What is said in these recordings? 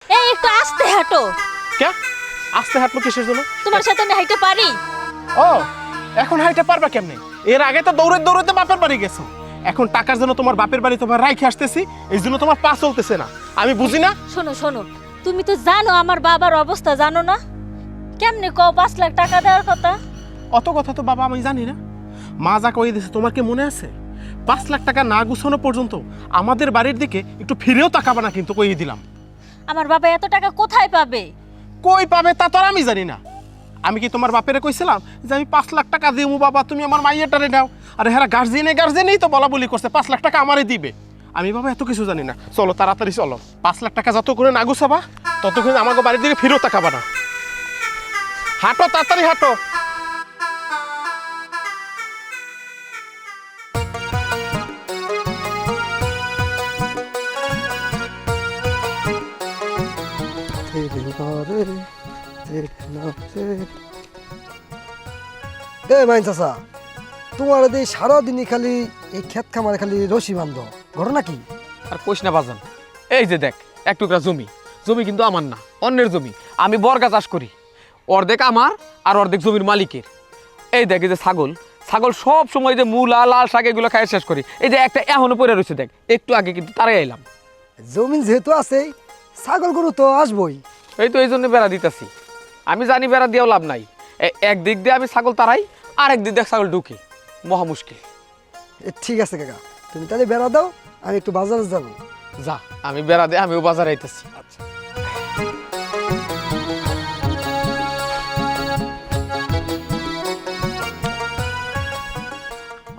এই একটু আস্তে হাঁটো। কে আস্তে হাঁটলো কিসের জন্য? তোমার সাথে আমি হাঁটতে পারি? ও এখন হাঁটতে পারবা কেমনে? এর আগে তো দৌড়ে দৌড়তে বাপের বাড়ি গেছো। এখন টাকার জন্য তোমার বাপের বাড়ি তোমার রাইখে আসতেছি, এই জন্য তোমার পা চলতেছে না। আমি বুঝি না। শোনো শোনো, তুমি তো জানো আমার বাবার অবস্থা, জানো না? কেমনে কও 5 লাখ টাকা দেওয়ার কথা? অত কথা তো বাবা আমি জানি না। মা যা কই দিয়েছে তোমার কি মনে আছে? 5 লাখ টাকা না গুছানো পর্যন্ত আমাদের বাড়ির দিকে একটু ফিরেও তাকাবা না, কিন্তু কই দিলাম। আমার বাবা এত টাকা কোথায় পাবে? কই পাবে তা তো আর আমি জানি না। আমি কি তোমার বাপেরে কইছিলাম যে আমি 5 লাখ টাকা দিমু বাবা, তুমি আমার মাইয়াটারে নাও? আরে হ্যাঁ, গার্জেনেই তো বলা বলি করছে 5 লাখ টাকা আমারে দিবে। আমি বাবা এত কিছু জানি না। চলো তাড়াতাড়ি চলো, 5 লাখ টাকা যত করে না গুছাবা ততক্ষণ আমাকে বাড়ির দিকে ফিরেও তাকাবা না। হাঁটো তাড়াতাড়ি হাঁটো। মাইন চাচা, তোমার এই সারাদিনই খালি এই ক্ষেত খামারে খালি রশি বান্ধ, ঘটনা কি? আর কোশ না বাজান, এই যে দেখ এক টুকরা জমি, জমি কিন্তু আমার না, অন্যের জমি। আমি বর্গা চাষ করি, অর্ধেক আমার আর অর্ধেক জমির মালিকের। এই দেখ এই যে ছাগল, ছাগল সব সময় যে মূলা লাল শাক এগুলো খাই শেষ করি। এই যে একটা এখনো পড়ে রয়েছে, দেখ একটু আগে কিন্তু তারাই এলাম। জমিন যেহেতু আছে, ছাগল গরু তো আসবই। এই তো এই জন্য বেড়া দিতেছি। আমি জানি বেড়া দিয়েও লাভ নাই। একদিক দিয়ে আমি ছাগল তারাই, আর একদিক দিয়ে ছাগল ঢুকে, মহা মুশকিল। ঠিক আছে কাকা, তুমি তাহলে বেড়া দাও, আমি একটু বাজারে যাবো। যা, আমি বেড়া দিয়ে আমিও বাজারে আইতেছি। আচ্ছা।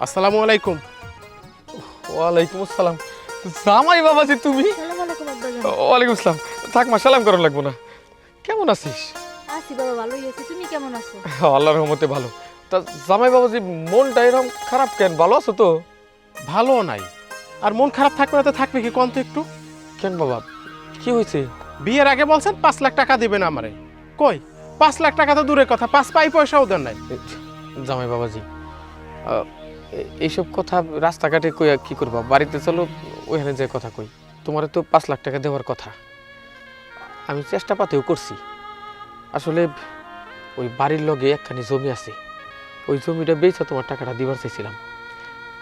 আসসালামু আলাইকুম। ওয়ালাইকুম আসসালাম। জামাই বাবাজি তুমি? আসসালামু আলাইকুম আব্বাজান। ওয়ালাইকুম আসসালাম। থাক মা, সালাম করা লাগবো না। কেমন আছিস? আছি বাবা, ভালোই আছি। তুমি কেমন আছো? আল্লাহর রহমতে ভালো। তা জামাই বাবাজি মনটা এরকম খারাপ কেন? ভালো আছো তো? ভালো নাই, আর মন খারাপ থাকবে না তো থাকবে কি কোন তো একটু? কেন বাবা, কি হয়েছে? বিয়ের আগে বলছেন 5 লাখ টাকা দিবেন আমারে, কই 5 লাখ টাকা তো দূরের কথা, 5 পাই পয়সাও দেন নাই। জামাই বাবাজি, এইসব কথা রাস্তাঘাটে কই কি করবা? বাড়িতে চলো, ওইখানে যে কথা কই। তোমার তো 5 লাখ টাকা দেওয়ার কথা, আমি চেষ্টা পাতেও করছি। আসলে ওই বাড়ির লগে একখানি জমি আছে, ওই জমিটা বেচা তোমার টাকাটা দিবার চাইছিলাম।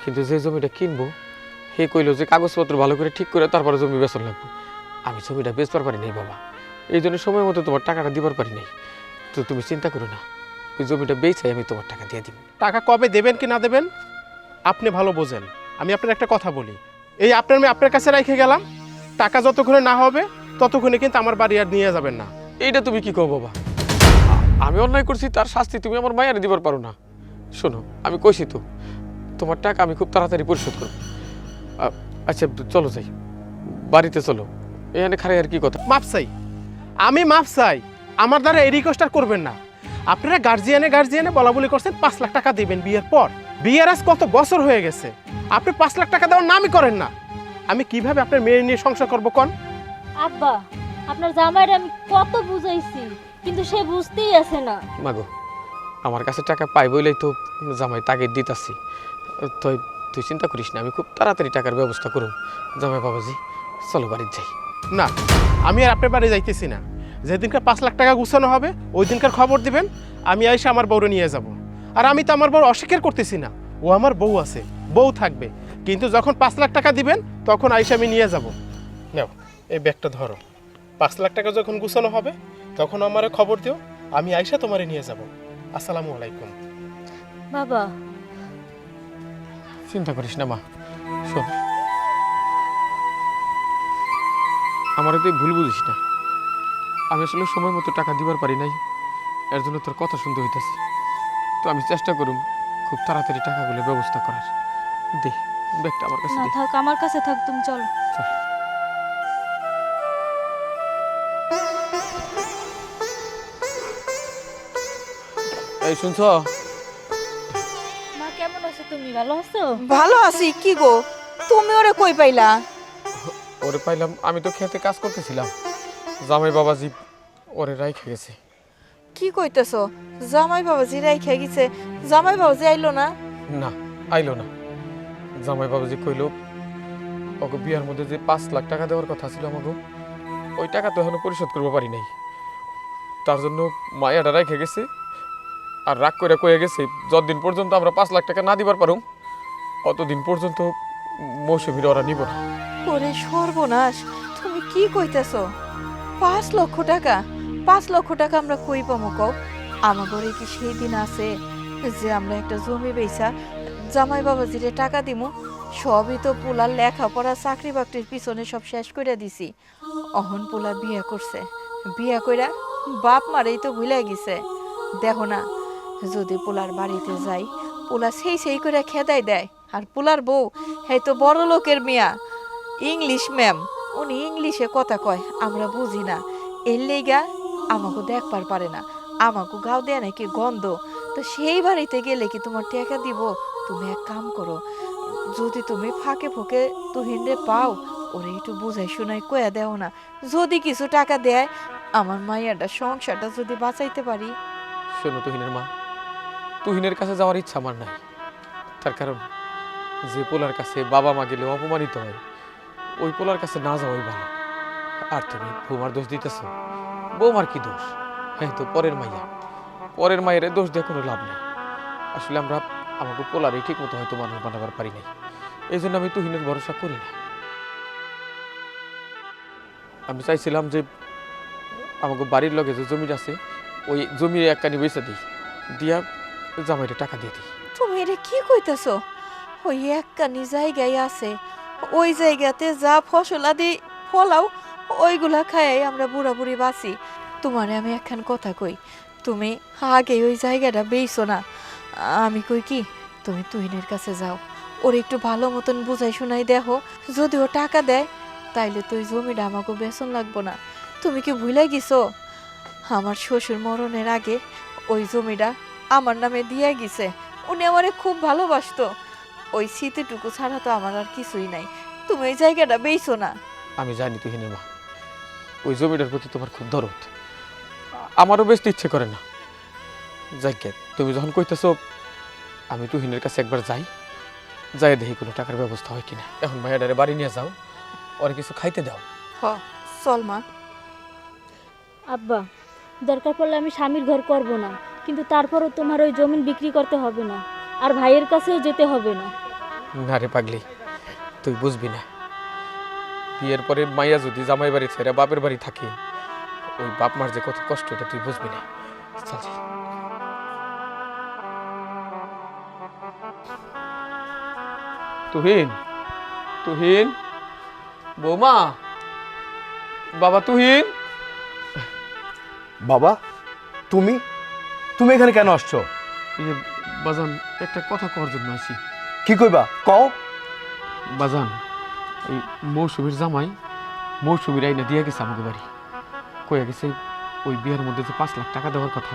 কিন্তু যে জমিটা কিনবো হে কইলো যে কাগজপত্র ভালো করে ঠিক করে তারপরে জমি বেচন লাগবো। আমি জমিটা বেচবার পারি নাই বাবা, এই জন্য সময় মতো তোমার টাকাটা দিবার পারি নাই। তো তুমি চিন্তা করো না, ওই জমিটা বেচাই আমি তোমার টাকা দিয়ে দিব। টাকা কবে দেবেন কি না দেবেন আপনি ভালো বোঝেন। আমি আপনার একটা কথা বলি, এই আপনার মেয়ে আপনার কাছে রেখে গেলাম, টাকা যতক্ষণে না হবে ততক্ষণে কিন্তু আমার বাড়ি আর নিয়ে যাবেন না। এইটা তুমি কি কও বাবা? আমি অন্যায় করছি, তার শাস্তি তুমি আমার মায়ের দিবার পারো না? শোনো, আমি কইছি তো তোমার টাকা আমি খুব তাড়াতাড়ি পরিশোধ করব। আচ্ছা চলো যাই, বাড়িতে চলো। এখানে খারাই আর কি কথা? মাপ চাই, আমি মাপ চাই। আমার দ্বারা এই রিকোয়েস্ট আর করবেন না। আপনারা গার্জিয়ানে বলা বলি করছেন 5 লাখ টাকা দিবেন বিয়ের পর। বিয়ের আজ কত বছর হয়ে গেছে, আপনি 5 লাখ টাকা দেওয়ার নামই করেন না। আমি কিভাবে আপনার মেয়ে নিয়ে সংসার করবো কোন? আব্বা, আপনার জামাইরে আমি কত বুঝাইছি, কিন্তু সে বুঝতেই আছে না। মাগো, আমার কাছে টাকা পাই বলেই তো জামাই তাকে দিতাছি। তো তুই চিন্তা করিস না, আমি খুব তাড়াতাড়ি টাকার ব্যবস্থা করুন। জামাই বাবাজি চলো বাড়িতে যাই। না, আমি আর আপনার বাড়ি যাইতেছি না। যেদিনকার 5 লাখ টাকা গুছানো হবে ওই দিনকার খবর দিবেন, আমি আইসা আমার বউরে নিয়ে যাব। আর আমি তো আমার বউ অস্বীকার করতেছি না, ও আমার বউ আছে, বউ থাকবে। কিন্তু যখন 5 লাখ টাকা দিবেন তখন আইসা আমি নিয়ে যাব। নাও এই ব্যাগটা ধরো, 5 লাখ টাকা যখন গুছানো হবে তখন আমারে খবর দিও, আমি আইসা তোমারে নিয়ে যাব। আসসালামু আলাইকুম। বাবা, চিন্তা করিস না মা। শোন, আমারও তুই ভুল বুঝিস না। আমি আসলে সময় মতো টাকা দিবার পারি নাই, এর জন্য তোর কথা শুনতে হইতেছে। তো আমি চেষ্টা করুম খুব তাড়াতাড়ি টাকাগুলোর ব্যবস্থা করার। দে ব্যাগটা আমার কাছে না দে। থাক, আমার কাছে থাক, তুমি চলো। চল। এই শুনছ? মা কেমন আছো তুমি? ভালো আছো? ভালো আছি। কি গো, তুমি ওরে কই পাইলা? ওরে পাইলাম, আমি তো খেতে কাজ করতেছিলাম, জামাই বাবাজি ওরে রাইখে গেছে। কি কইতেছ? জামাই বাবাজি রাইখা গেছে? জামাই বাবাজি আইলো না? না, আইলো না। জামাই বাবাজি কইলো ওকে বিয়ার মধ্যে যে 5 লাখ টাকা দেওয়ার কথা ছিল আমাকে, ওই টাকা তো এখনো পরিশোধ করতে পারি নাই। তার জন্য মায়াটা রেখে গেছে, আর রাগ করে কয়ে গেছে যতদিন পর্যন্ত আমরা 5 লাখ টাকা না দিবার পারুম অতদিন পর্যন্ত মৌসুমীর ওরা নিব না। ওরে সর্বনাশ, তুমি কি কইতেছো? 5 লক্ষ টাকা? 5 লক্ষ টাকা আমরা কই পামু কও? আমার ঘরে কি সেই দিন আছে যে আমরা একটা জমি বেচা জামাই বাবাজিরে টাকা দিমু? সবই তো পোলার লেখাপড়া চাকরি বাকরির পিছনে সব শেষ করে দিছি। অহন পোলা বিয়ে করছে, বিয়ে কইরা বাপ মারেই তো ভুলে গেছে। দেখো না, যদি পোলার বাড়িতে যাই, পোলা সেই করে খেদাই দেয়। আর পোলার বউ এই তো বড় লোকের মিয়া, ইংলিশ ম্যাম, উনি ইংলিশে কথা কয়, আমরা বুঝি না। এর লেগা আমাকে দেখবার পারে না, আমাকে গাও দেয় নাকি গন্ধ। তো সেই বাড়িতে গেলে কি তোমার টাকা দিব? তুমি এক কাম করো, যদি তুমি ফাঁকে ফোঁকে তুহিনরে পাও, ওরে একটু বুঝাই শোনাই কয়া দেও না। যদি কিছু টাকা দেয়, আমার মাইয়াটা সংসারটা যদি বাঁচাইতে পারি। শোনো তুহিনের মা, তুহিনের কাছে যাওয়ার ইচ্ছা আমার নাই। তার কারণ যে পোলার কাছে বাবা মা গেলে অপমানিত হয়, ওই পোলার কাছে না যাওয়াই ভালো। আর তুমি বৌমার দোষ দিতেছ। বৌমার কি দোষ? হ্যাঁ, তো পরের মাইয়া, পরের মায়ের দোষ দিয়ে কোনো লাভ নেই। আসলে আমরা আমাকে পোলারই ঠিক মতো হয়তো মানুষ বানাবার পারি নাই, এই জন্য আমি তুহিনের ভরসা করি না। আমি চাইছিলাম যে আমাকে বাড়ির লগে যে জমিটা আছে, ওই জমির একখানি বেচা দিই, দিয়া জামাইরে টাকা দিয়ে দিই। তুমি এটা কি কইতেছো? ওই একখানি জায়গায় আছে, ওই জায়গাতে যা ফসল আদি ফলাও, ওইগুলা খাই আমরা বুড়া বুড়ি বাঁচি। তোমারে আমি একখান কথা কই, তুমি আগে ওই জায়গাটা বেইছো না। আমি কই কি, তুমি তুহিনের কাছে যাও, ওর একটু ভালো মতন বুঝাই শোনাই দেখো। যদি ও টাকা দেয়, তাইলে তো ওই জমিটা আমাকে বেতন লাগবো না। তুমি কি ভুলে গেছো আমার শ্বশুর মরণের আগে ওই জমিটা আমার নামে দিয়ে গেছে? উনি আমারে খুব ভালোবাসতো। ওই স্মৃতিটুকু ছাড়া তো আমার আর কিছুই নাই। তুমি ওই জায়গাটা বেইছো না। আমি জানি তুহিনের মা, ওই জমিটার প্রতি তোমার খুব দরদ, আমারও বেচতে ইচ্ছে করে না। যাকে তুমি যখন কইতেছো, আমি তুহিনের কাছে একবার যাই, যাই দেখি কোনো টাকার ব্যবস্থা হয় কিনা। এখন মায়াডারে বাড়ি নিয়ে যাও, ওর কিছু খাইতে দাও। হ, চল মা। আব্বা, দরকার পড়লে আমি স্বামীর ঘর করব না, কিন্তু তারপরও তোমার ওই জমি বিক্রি করতে হবে না, আর ভাইয়ের কাছেও যেতে হবে না। না রে পাগলি, তুই বুঝবি না। বিয়ের পরে মাইয়া যদি জামাই বাড়ি ছেড়ে বাপের বাড়ি থাকে, ওই বাপ মার যে কত কষ্ট, এটা তুই বুঝবি না। চল যাই। তুহিন, তুহিন, বৌমা, বাবা তুহিন। বাবা, তুমি তুমি এখানে কেন আসছো? ইয়ে বাজান, একটা কথা কওয়ার জন্য আছি। কি কইবা কও? বাজান, এই মৌসুমীর জামাই মৌসুমীর আইনা দিয়ে গেছে আমাকে বাড়ি, কয়ে গেছে ওই বিয়ের মধ্যে যে 5 লাখ টাকা দেওয়ার কথা,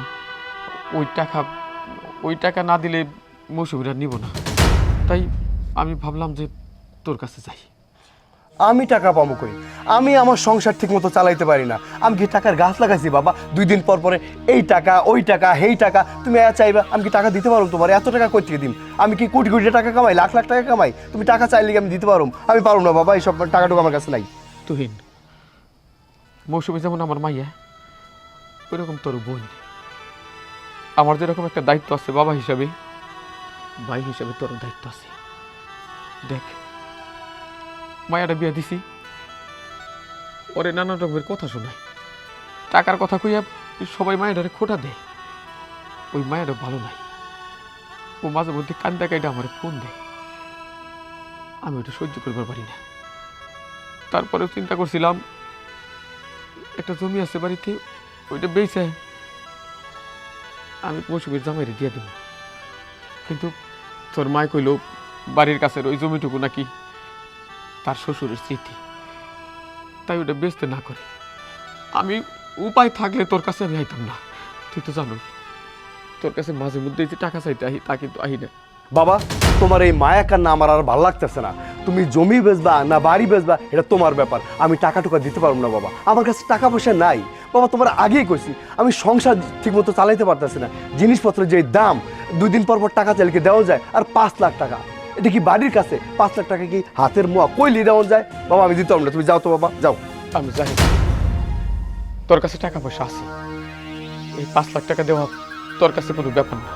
ওই টাকা না দিলে মৌসুমীর আর নিব না। তাই আমি ভাবলাম যে তোর কাছে যাই। আমি টাকা পাবো কই? আমি আমার সংসার ঠিক মতো চালাইতে পারি না। আমি কি টাকার গাছ লাগাইছি বাবা? 2 দিন পর পরে এই টাকা ওই টাকা হেই টাকা, তুমি চাইবা আমি কি টাকা দিতে পারো? তোমার এত টাকা কই থেকে দিম? আমি কি কোটি কোটি টাকা কামাই, লাখ লাখ টাকা কামাই? তুমি টাকা চাইলে কি আমি দিতে পারো? আমি পারো না বাবা, এইসব টাকাটুকু আমার কাছে নাই। তুহিন, মৌসুমী যেমন আমার মাইয়া, ওইরকম তোর বোন। আমার যেরকম একটা দায়িত্ব আছে বাবা হিসাবে, ভাই হিসাবে তোর দায়িত্ব আছে। দেখ, মায়াটা বিয়ে দিছি, ওরে নানা রকমের কথা শোনায়, টাকার কথা কইয়া সবাই মায়েরারে খোটা দেয়। ওই মায়েরা ভালো নাই, ও মাঝে মধ্যে কান্দা কাইটা আমার ফোন দেয়, আমি ওটা সহ্য করবার পারি না। তারপরেও চিন্তা করছিলাম, একটা জমি আছে বাড়িতে, ওইটা বেচে আমি মৌসুমীর জামাইরে দিয়ে দেব। কিন্তু তোর মায় কইল বাড়ির কাছের ওই জমিটুকু নাকি তার শ্বশুরের স্মৃতি, তাই ওটা বেচতে না করে। আমি উপায় থাকলে তোর কাছে আমি আইতাম না, তুই তো জানো। তোর কাছে মাঝে মধ্যে যে টাকা চাইতে আহি, তা কিন্তু আহি না। বাবা, তোমার এই মায়া কান্না আমার আর ভালো লাগতেছে না। তুমি জমি বেচবা না বাড়ি বেচবা, এটা তোমার ব্যাপার। আমি টাকা টুকা দিতে পারবো না বাবা, আমার কাছে টাকা পয়সা নাই বাবা। তোমার আগেই কইছি, আমি সংসার ঠিক মতো চালাইতে পারতেছি না। জিনিসপত্রের যে দাম, 2 দিন পর পর টাকা চাইলে দেওয়া যায়, আর 5 লাখ টাকা, এটা কি বাড়ির কাছে? 5 লাখ টাকা কি হাতের মোয়া কইলি দেওয়া যায়? বাবা আমি দিতে পারবো না, তুমি যাও তো বাবা, যাও। আমি জানি তোর কাছে টাকা পয়সা আছে, এই 5 লাখ টাকা দেওয়া তোর কাছে কোনো ব্যাপার না,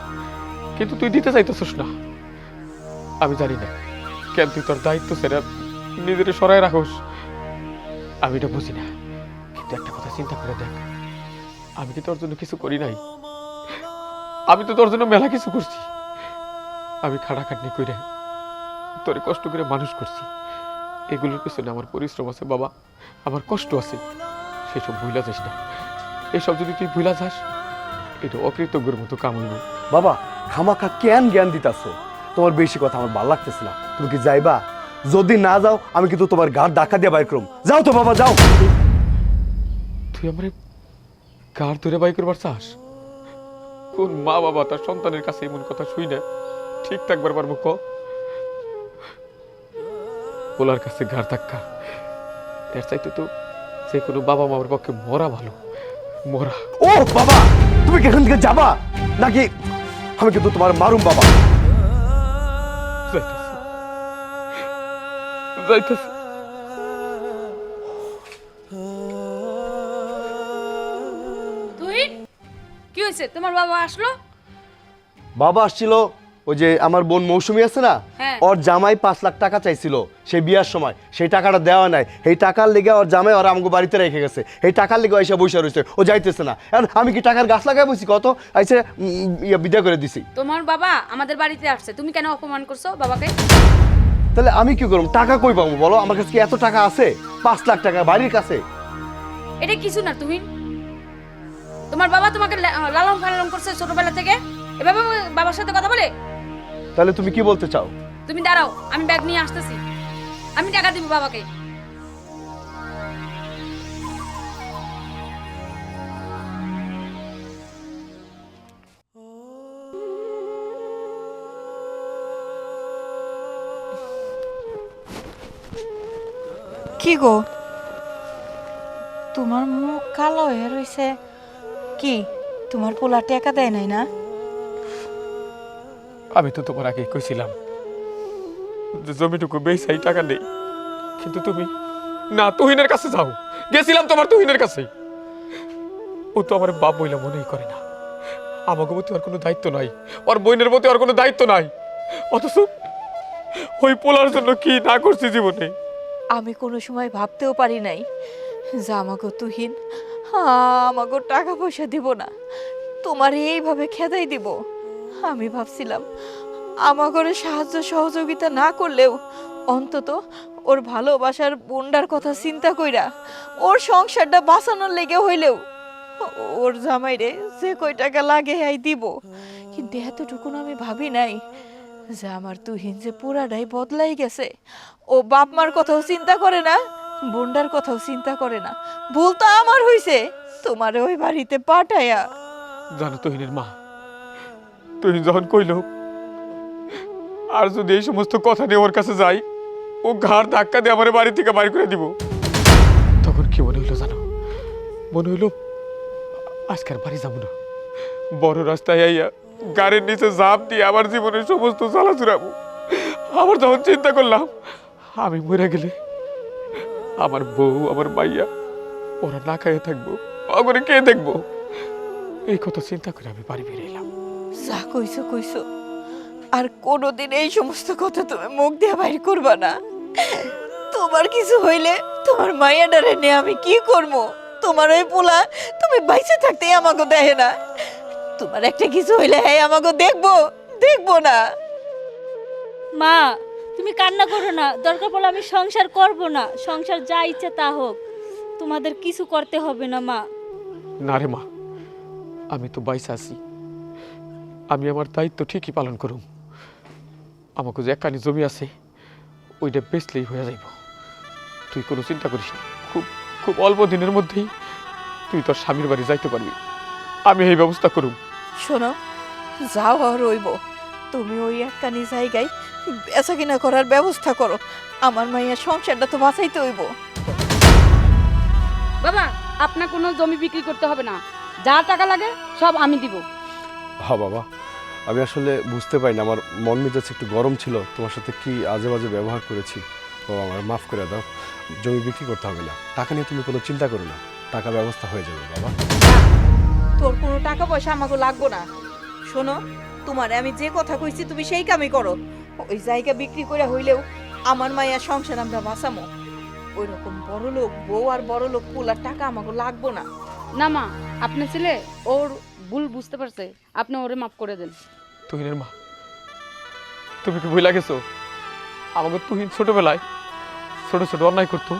কিন্তু তুই দিতে চাইতেছিস না। আমি জানি না কেন তুই তোর দায়িত্ব ছেড়ে নিজের সরাই রাখোস, আমি এটা বুঝি না। কিন্তু একটা কথা চিন্তা করে দেখ, আমি কি তোর জন্য কিছু করি নাই? আমি তো তোর জন্য মেলা কিছু করছি। আমি খাটাখাটনি করে তোরে কষ্ট করে মানুষ করছি, এগুলোর পিছনে আমার পরিশ্রম আছে বাবা, আমার কষ্ট আছে, সেসব ভুলা যাস না। এসব যদি তুই ভুলা যাস, এটা অকৃতজ্ঞের মতো কাম হইব। বাবা খামাখা কেন জ্ঞান দিতাছো? তোমার বেশি কথা আমার ভালো লাগতেছে না। তুমি কি যাইবা? যদি না যাও আমি কিন্তু তোমার গাড় ধাক্কা দিয়ে বাইর করুম। যাও তো বাবা, যাও। তুই আমার গাড় ধরে বাই করবার চাস? কোন মা বাবা তার সন্তানের কাছে এমন কথা শুই না ঠিক থাকবার পারবো ক? ওলার কাছে গাড় ধাক্কা, এর চাইতে তো যে কোনো বাবা মার পক্ষে মরা ভালো, মরা। ও বাবা, তুমি কি এখান থেকে যাবা নাকি আমি কিন্তু তোমার মারুম বাবা? যাইতেছি, যাইতেছি। তুই কি হয়েছে? তোমার বাবা আসলো? বাবা আসছিল, ওই যে আমার বোন মৌসুমী আছে না, হ্যাঁ। ওর জামাই 5 লাখ টাকা চাইছিল সেই বিয়ার সময়, সেই টাকাটা দেওয়া নাই। এই টাকার লেগে ওর জামাই ওর আমগো বাড়িতে রেখে গেছে, এই টাকার লেগে এসে বসে রয়েছে, ও যাইতেছে না। এখন আমি কি টাকার গাছ লাগাই বসি? কত আইসে বিদা করে দিছি। তোমার বাবা আমাদের বাড়িতে আসছে, তুমি কেন অপমান করছো বাবাকে? তাহলে আমি কি করব? টাকা কই পাবো বলো? আমার কাছে কি এত টাকা আছে? 5 লাখ টাকা বাড়ির কাছে। এটা কিছু না। তুমি, তোমার বাবা তোমাকে লালন পালন করছে ছোটবেলা থেকে, এভাবে বাবার সাথে কথা বলে? তাহলে তুমি কি বলতে চাও? তুমি দাঁড়াও, আমি ব্যাগ নিয়ে আসতেছি, আমি টাকা দিব বাবাকে। কি গো, তোমার মুখ কালো হয়ে রইছে কি? তোমার পোলা টাকা দেয় নাই না? আমি তো তোমার আগে কইছিলাম যে জমিটুকু বেচাই টাকা নেই, কিন্তু তুমি না, তুহিনের কাছে যাও। গেছিলাম তোমার তুহিনের কাছে, ও তো আমার বাপ বইলা মনেই করে না। আমাকে প্রতি ওর কোনো দায়িত্ব নাই, ওর বোনের প্রতি ওর কোনো দায়িত্ব নাই, অথচ ওই পোলার জন্য কি না করছি জীবনে। আমি কোনো সময় ভাবতেও পারি নাই যে আমাকে তুহিন আমাকে টাকা পয়সা দিব না, তোমার এইভাবে খেদাই দিব। আমি ভাবছিলাম আমাকে সাহায্য সহযোগিতা না করলেও অন্তত ওর ভালোবাসার বোনটার কথা চিন্তা কইরা ওর সংসারটা বাঁচানোর লেগে হইলেও ওর জামাইরে যে কয় টাকা লাগে হ্যাঁ দিব। কিন্তু এতটুকুন আমি ভাবি নাই যে আমার তুহিন যে পুরাটাই বদলাই গেছে। ও বাপ মার কথাও চিন্তা করে না, বোনটার কথাও চিন্তা করে না। ভুল তো আমার হইছে তোমার ওই বাড়িতে পাঠায়া। জানো তুহিনের মা, তুহিন যখন কইল আর যদি এই সমস্ত কথা নিয়ে ওর কাছে যাই, ও ঘাড় ধাক্কা দিয়ে আমার বাড়ি থেকে বাইর করে দিব, তখন কি মনে হইলো জানো? মনে হইলো আজকের বাড়ি যাবো না, বড় রাস্তায় আইয়া গাড়ির নিচে ঝাঁপ দিয়ে আমার জীবনের সমস্ত জ্বালা চুরাবো। আবার যখন চিন্তা করলাম আমি মরে গেলে আমার বউ আমার মাইয়া ওরা না খাইয়ে থাকবো, অগরে কে দেখবো, এই কথা চিন্তা করে আমি বাড়ি বেরিয়ে এলাম। যা কইছো কইছো, আর কোনোদিন এই সমস্ত কথা তুমি মুখ দিয়ে বাইর করবা না। তোমার কিছু হইলে তোমার মাইয়াডারে নিয়ে আমি কি করবো? তোমার ওই পোলা তুমি বাইসে থাকতেই আমাকে দেখে না, তোমার একটা কিছু হইলে হ্যাঁ আমাকে দেখবো দেখবো না। মা, তুমি কান্না করো না, দরকার পড়লে আমি সংসার করব না, সংসার যা ইচ্ছে তা হোক, তোমাদের কিছু করতে হবে না মা। না রে মা, আমি তো বাইসে আছি, আমি আমার দায়িত্ব ঠিকই পালন করুম। আমাকে যে একখানি জমি আছে ওইটা বেচলেই হয়ে যাইব, তুই কোনো চিন্তা করিস না। খুব খুব অল্প দিনের মধ্যেই তুই তোর স্বামীর বাড়ি যাইতে পারবি, আমি এই ব্যবস্থা করুম। শোনো, যাও আর রইব, তুমি ওই একখানি জায়গায় বেচা কিনা করার ব্যবস্থা করো। আমার মাইয়ার সংসারটা তো বাঁচাইতে হইব। বাবা, আপনার কোনো জমি বিক্রি করতে হবে না, যা টাকা লাগে সব আমি দিব। হ্যাঁ বাবা, আমি আসলে বুঝতে পারি না, আমার মন মেজাজ একটু গরম ছিল, তোমার সাথে কি আজে বাজে ব্যবহার করেছি। বাবা আমার মাফ করে দাও, জমি বিক্রি করতে হবে না, টাকা নিয়ে তুমি কোনো চিন্তা করো না। টাকা ব্যবস্থা হয়ে যাবে বাবা। তোর কোনো টাকা পয়সা আমাকে লাগবো না। শোনো, তোমারে আমি যে কথা কইছি তুমি সেই কামই করো। ওই জায়গা বিক্রি করে হইলেও আমার মায়ের সংসার আমরা বাঁচামো। ওই রকম বড় লোক বউ আর বড় লোক পোলার টাকা আমাকে লাগবো না। না মা, আপনার ছেলে ওর ভুল বুঝতে পারছে, আপনি ওরে মাফ করে দেন। তুহিনের মা, তুমি কি ভুলে গেছো আমাকে তুহিন ছোটবেলায় ছোট ছোট অন্যায় করতো,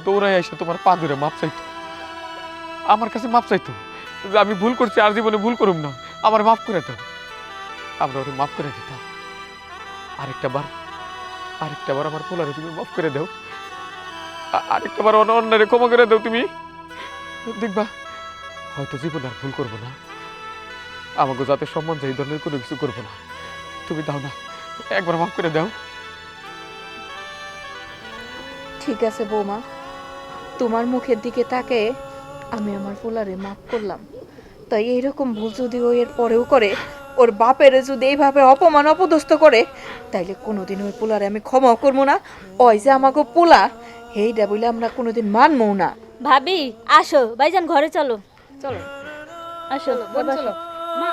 দৌড়াই এসে তোমার পা ধরে মাপ চাইতো, আমার কাছে মাপ চাইতো যে আমি ভুল করছি, আর জীবনে ভুল করুম না, আমার মাফ করে দাও। আমরা ওরে মাফ করে দিতাম। আরেকটা বার আমার পোলারে তুমি মাফ করে দাও। আরেকটা বার অন্যায় ক্ষমা করে দাও তুমি, দেখবা হয়তো জীবনে আর ভুল করবো না, আমাকে যাতে সম্মান চাই ধরনের কোনো কিছু করবো না। তুমি দাও না, একবার মাফ করে দাও। ঠিক আছে বৌমা, তোমার মুখের দিকে তাকে আমি আমার পোলারে মাফ করলাম। তাই এইরকম ভুল যদি ও এর পরেও করে, ওর বাপের যদি এইভাবে অপমান অপদস্থ করে, তাইলে কোনোদিন ওই পোলারে আমি ক্ষমাও করবো না। ওই যে আমাকে পোলা, এইটা বলে আমরা কোনোদিন মানবো না। ভাবি আসো, ভাইজান ঘরে চলো। চলো আসো বোন, বাবা, চলো। মা